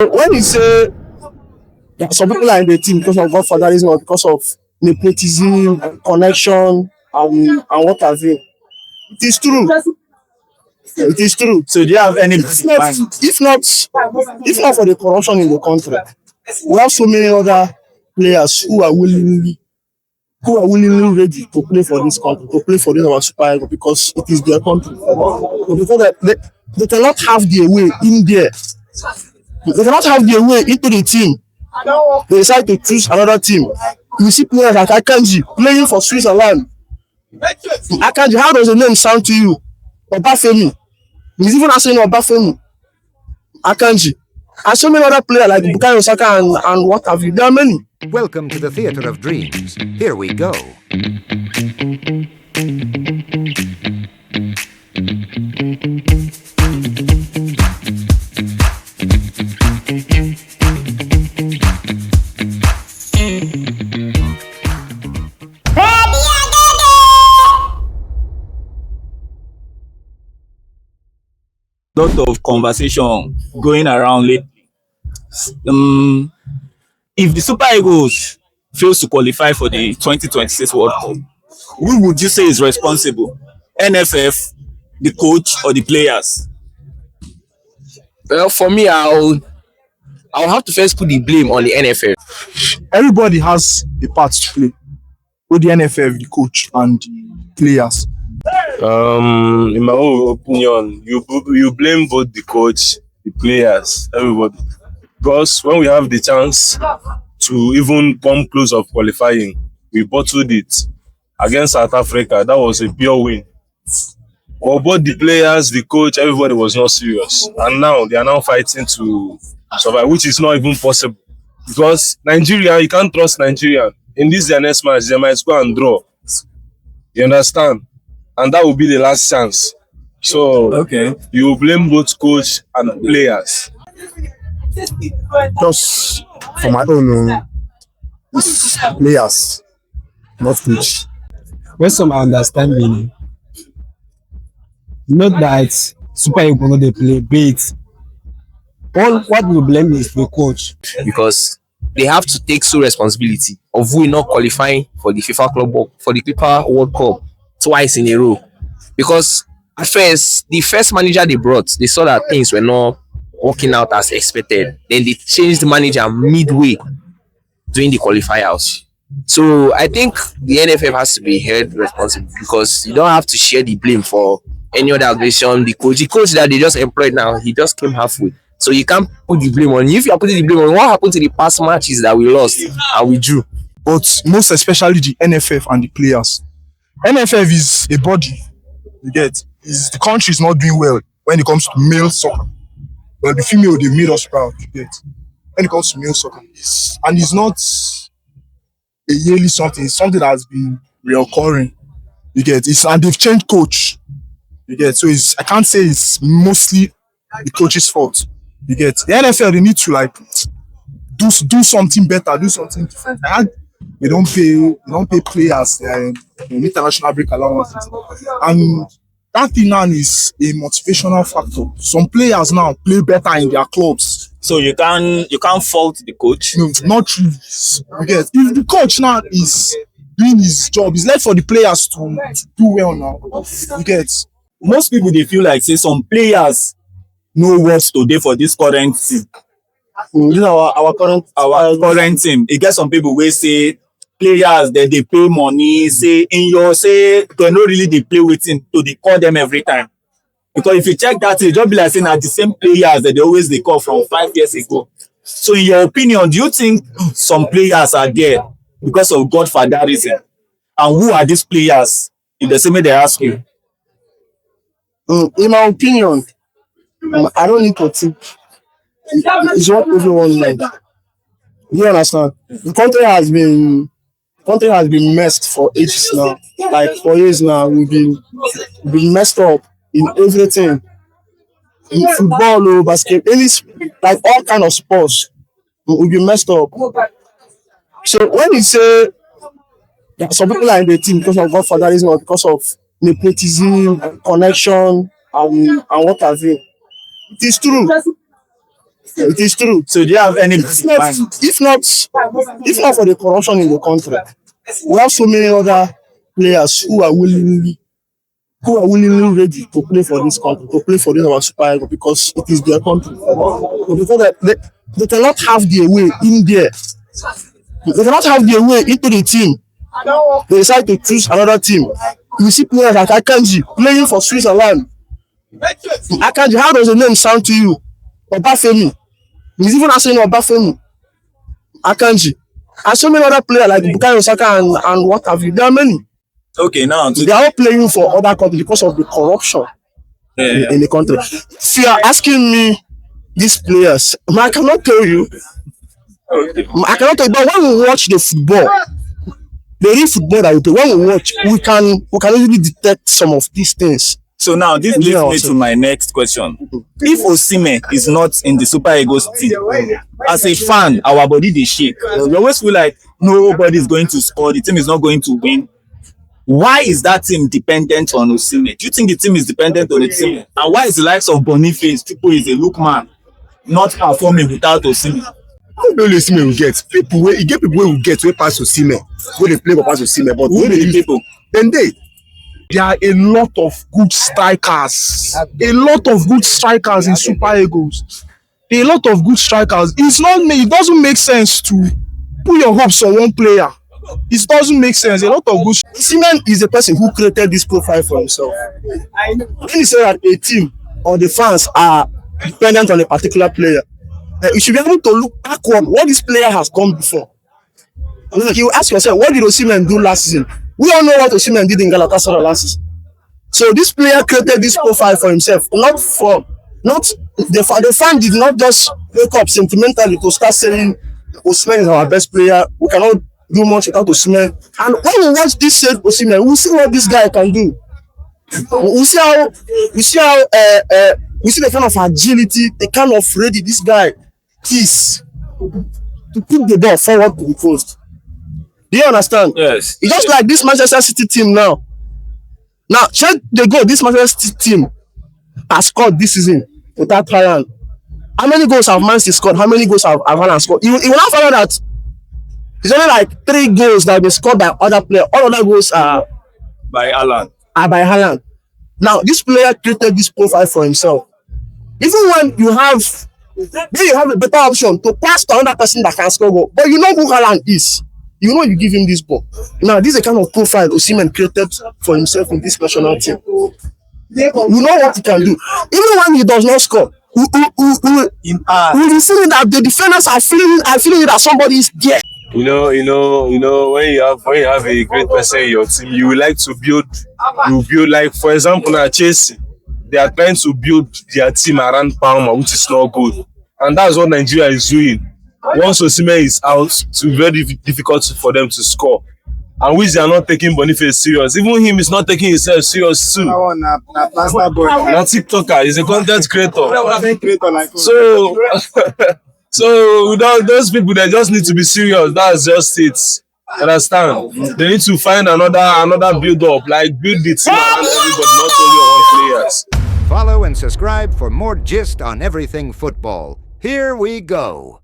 When you say some people are in the team because of godfatherism or because of nepotism, connection, and what have you, it is true. It is true. So do you have any If not, if not, if not for the corruption in the country, we have so many other players who are willingly ready to play for this country, to play for this our Super Eagles because it is their country. But because they cannot have their way in there. They cannot have their way into the team. They decide to choose another team. You see players like Akanji playing for Switzerland. Akanji, how does the name sound to you? Obafemi. He's even asking Obafemi. Akanji. And so many other players like Bukayo Saka and what have you. There are many. Welcome to the Theatre of Dreams. Here we go. lot of conversation going around lately? If the Super Eagles fails to qualify for the 2026 World Cup, who would you say is responsible? NFF, the coach, or the players? Well, for me, I'll have to first put the blame on the NFF. Everybody has a part to play. With the NFF, the coach, and the players. In my own opinion, you blame both the coach, the players, everybody. Because when we have the chance to even come close of qualifying, we bottled it against South Africa. That was a pure win. But both the players, the coach, everybody was not serious. And now they are now fighting to survive, which is not even possible. Because Nigeria, you can't trust Nigeria. In this their next match, they might go and draw. You understand? And that will be the last chance. So Okay. you blame both coach and players. Just for my own it's players, not coach. Based on my understanding, not that Super Eagles no dey play, but all what we blame is the coach. Because they have to take sole responsibility of we not qualifying for the FIFA World Cup twice in a row. Because at first, the first manager they brought, they saw that things were not working out as expected. Then they changed the manager midway during the qualifiers. So I think the NFF has to be held responsible because you don't have to share the blame for any other organization. The coach that they just employed now, he just came halfway. So you can't put the blame on. If you are putting the blame on, what happened to the past matches that we lost and we drew? But most especially the NFF and the players. NFF is a body. You get? The country is not doing well when it comes to male soccer. Well, the female, they made us proud. You get? When it comes to male soccer, it's not a yearly something. It's something that has been reoccurring. You get? And they've changed coach. You get? So I can't say it's mostly the coach's fault. You get? The NFL, they need to do something better, do something different. They don't pay players international break allowances. And that thing now is a motivational factor. Some players now play better in their clubs. So you can't fault the coach. No, not really. You get? If the coach now is doing his job, it's left for the players to do well now. You get? Most people they feel like say some players know what to do for this current team. This is our Current team. It gets some people wey say players that they pay money, say they no really they play with him, so they call them every time. Because if you check that, it just be like saying that the same players that they call from 5 years ago. So in your opinion, do you think some players are there because of godfatherism? And who are these players? In the same way they ask you. In my opinion, I don't need to think. It's what everyone knows. You understand? The country has been messed for ages now. Like for years now, we've been messed up in everything. In football or basketball, like all kind of sports. We've been messed up. So when you say some people are in the team because of godfatherism or because of nepotism, connection, and what have you, it is true. It is true. So do you have any If not for the corruption in the country, we have so many other players who are willingly ready to play for this country, to play for this our Super Eagles because it is their country. But because they cannot have their way in there. They cannot have their way into the team. They decide to choose another team. You see players like Akanji playing for Switzerland. Akanji, how does the name sound to you? Obafemi. He's even asking Obafemi. Akanji. And so many other players like Bukayo Saka and what have you. There are many. Okay, now They are all playing for other countries because of the corruption in the country. If you are asking me these players, I cannot tell you. I cannot tell you, but when we watch the football, the real football that we play, when we watch, we can easily detect some of these things. So now this leads me to my next question. If Osimhen is not in the Super Eagles team, as a fan, our body they shake. We always feel like nobody is going to score, the team is not going to win. Why is that team dependent on Osimhen? Do you think the team is dependent on the team? And why is the likes of Boniface, people is a lookman, not performing without Osimhen? Who don't Osimhen will get? People will get people will get way past Osimhen. When they play for past Osimhen, but Who when be they the people? then there are a lot of good strikers. A lot of good strikers in Super Eagles. A lot of good strikers. It doesn't make sense to put your hopes on one player. It doesn't make sense. A lot of good. Osimhen is the person who created this profile for himself. When he said that a team or the fans are dependent on a particular player, you should be able to look backward what this player has done before. You ask yourself, what did Osimhen do last season? We all know what Osimhen did in Galatasaray last season. So this player created this profile for himself, the fan did not just wake up sentimentally to start saying Osimhen is our best player. We cannot do much without Osimhen. And when we watch this said Osimhen, we see what this guy can do. We see the kind of agility, the kind of ready this guy is to put the ball forward to the post. Do you understand? Yes. It's just like this Manchester City team now. Now, check the goal this Manchester City team has scored this season without Haaland. How many goals have Man City scored? How many goals have Haaland scored? You will not find out that it's only like 3 goals that have been scored by other players. All other goals are By Alan. by Haaland. Now, this player created this profile for himself. Even when you have a better option to pass to another person that can score goal, but you know who Haaland is. You know you give him this ball. Now, this is the kind of profile Osimhen created for himself in this national team. You know what he can do. Even when he does not score, we will see that the defenders are feeling that somebody is there. You know, when you have a great person in your team, you like to build. You build, like for example, now Chelsea, they are trying to build their team around Palmer, which is not good, and that's what Nigeria is doing. Once Osimhen is out, it's very difficult for them to score. And which they are not taking Boniface serious. Even him is not taking himself serious too. Not TikToker, he's a content creator. So without those people, they just need to be serious. That's just it. Understand? They need to find another build up, like build the team around everybody, not only on one players. Follow and subscribe for more gist on everything football. Here we go.